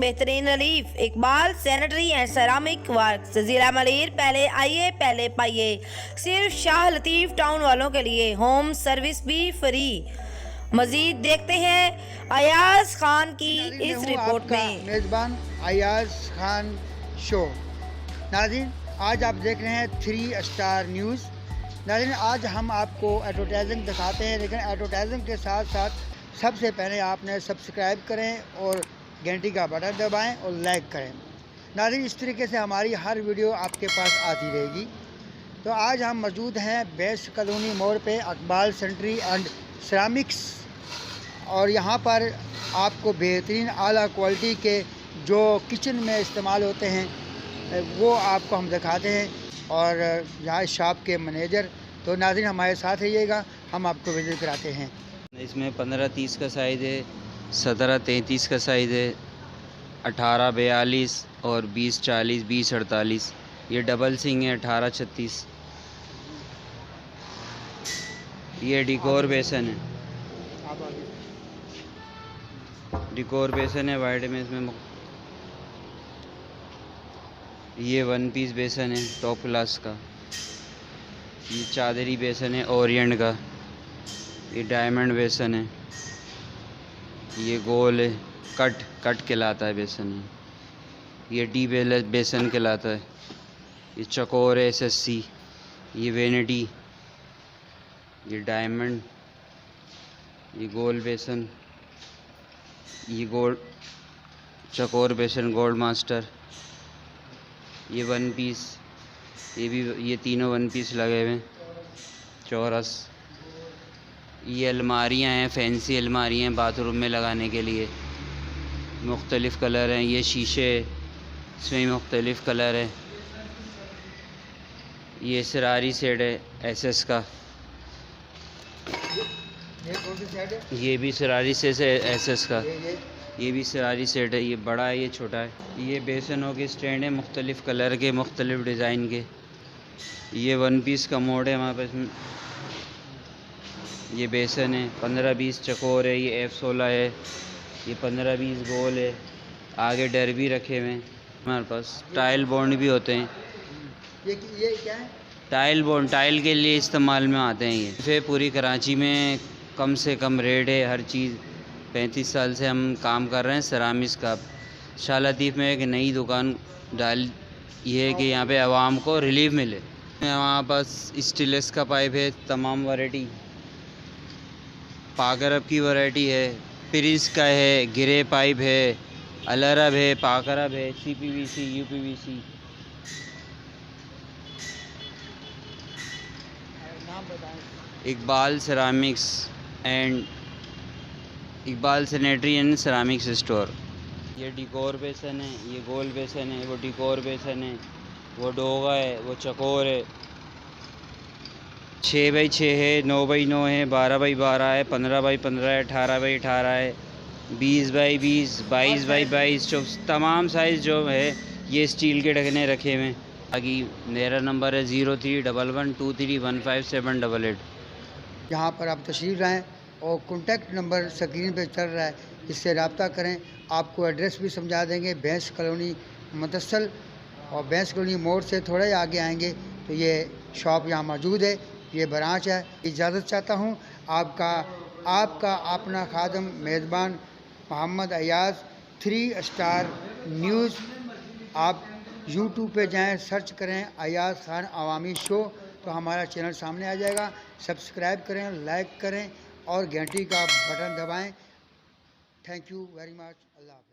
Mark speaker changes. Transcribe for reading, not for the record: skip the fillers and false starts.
Speaker 1: बेहतरीन relief. Iqbal sanitary and ceramic works, जिला मलीर। पहले आइए पहले पाइए। सिर्फ शाह लतीफ टाउन वालों के लिए, होम सर्विस भी फ्री। मजीद देखते हैं अयाज खान की इस रिपोर्ट में।
Speaker 2: मेजबान अयाज खान शो। नाज़रीन, आज आप देख रहे हैं 3 स्टार न्यूज़। नाज़रीन, आज हम आपको एडवर्टाइजिंग दिखाते हैं, लेकिन एडवर्टाइजिंग के साथ साथ सबसे पहले आपने सब्सक्राइब करें और घंटी का बटन दबाएं और लाइक करें। नाज़रीन, इस तरीके से हमारी हर वीडियो आपके पास आती रहेगी। तो आज हम मौजूद हैं बेस्ट कॉलोनी मोड़ पे, इकबाल सैनिटरी एंड सेरामिक्स, और यहाँ पर आपको बेहतरीन आला क्वालिटी के जो किचन में इस्तेमाल होते हैं वो आपको हम दिखाते हैं, और यहाँ शॉप के मैनेजर। तो नाज़रीन, हमारे साथ रहिएगा, हम आपको विजिट कराते हैं।
Speaker 3: इसमें 15-30 का साइज़ है, 17-33 का साइज़ है, 18-42 और 20-40, 20-48। ये डबल सिंग है, 18-36। ये डिकोर बेसन है, डिकोर बेसन है वाइट में। इसमें ये 1 पीस बेसन है टॉप क्लास का। ये चादरी बेसन है ओरिएंट का। ये डायमंड बेसन है, ये गोल है, कट कहलाता है बेसन है। ये डी बेसन कहलाता है। ये चकोर है SSC। ये वेनिटी, ये डायमंड, ये गोल बेसन, ये गोल्ड चकोर बेसन गोल्ड मास्टर। ये 1 पीस, ये तीनों 1 पीस लगे हुए हैं चौरस। ये अलमारियां हैं, फैंसी अलमारियां हैं बाथरूम में लगाने के लिए। मुख्तलिफ़ कलर हैं। ये शीशे, इसमें मुख्तलिफ़ कलर है। ये सरारी सेट है SS का। ये भी सरारी सेट है SS का। ये भी सरारी सेट है। ये बड़ा है, ये छोटा है। ये बेसनों के स्टैंड है, मुख्तलिफ़ कलर के, मुख्तलिफ़ डिज़ाइन के। ये 1 पीस का मोड है हमारे पास। ये बेसन है, 15-20 चकोर है। ये F16 है। ये 15-20 गोल है। आगे डर भी रखे हुए हैं हमारे पास। टाइल बॉन्ड भी होते हैं।
Speaker 2: ये क्या है?
Speaker 3: टाइल बॉन्ड, टाइल के लिए इस्तेमाल में आते हैं। ये फिर पूरी कराची में कम से कम रेट है हर चीज़। 35 साल से हम काम कर रहे हैं सेरामिक्स का। शाह लतीफ़ में एक नई दुकान डाल, ये है कि यहाँ पे आवाम को रिलीफ मिले। हमारे पास स्टीलस का पाइप है, तमाम वैरायटी। पाकरब की वैरायटी है, प्रिंस का है, गिरे पाइप है, अलरब है, पाकरब है, CPVC, UPVC। Iqbal ceramics and Iqbal sanitary and ceramics store. ये डिकोर बेसन है, ये गोल बेसन है, वो डिकोर बेसन है, वो डोगा है, वो चकोर है। 6x6 है, 9x9 है, 12x12 है, 15x15 है, 18x18 है, 20x20, 22x22, जो तमाम साइज़ जो है ये स्टील के ढकने रखे हुए हैं। बाकी मेरा नंबर है 031123157888।
Speaker 2: यहाँ पर आप तशरीफ़ लाएँ और कॉन्टैक्ट नंबर स्क्रीन पे चल रहा है, इससे रब्ता करें। आपको एड्रेस भी समझा देंगे। भैंस कॉलोनी मुतसल, और भैंस कॉलोनी मोड़ से थोड़ा ही आगे आएंगे तो ये शॉप यहाँ मौजूद है, ये ब्रांच है। इजाज़त चाहता हूँ। आपका अपना खादम मेज़बान मोहम्मद अयाज, 3 स्टार न्यूज़। आप YouTube पे जाएं, सर्च करें अयाज खान अवामी शो, तो हमारा चैनल सामने आ जाएगा। सब्सक्राइब करें, लाइक करें और घंटी का बटन दबाएं। Thank you very much. अल्लाह हाफ़िज़।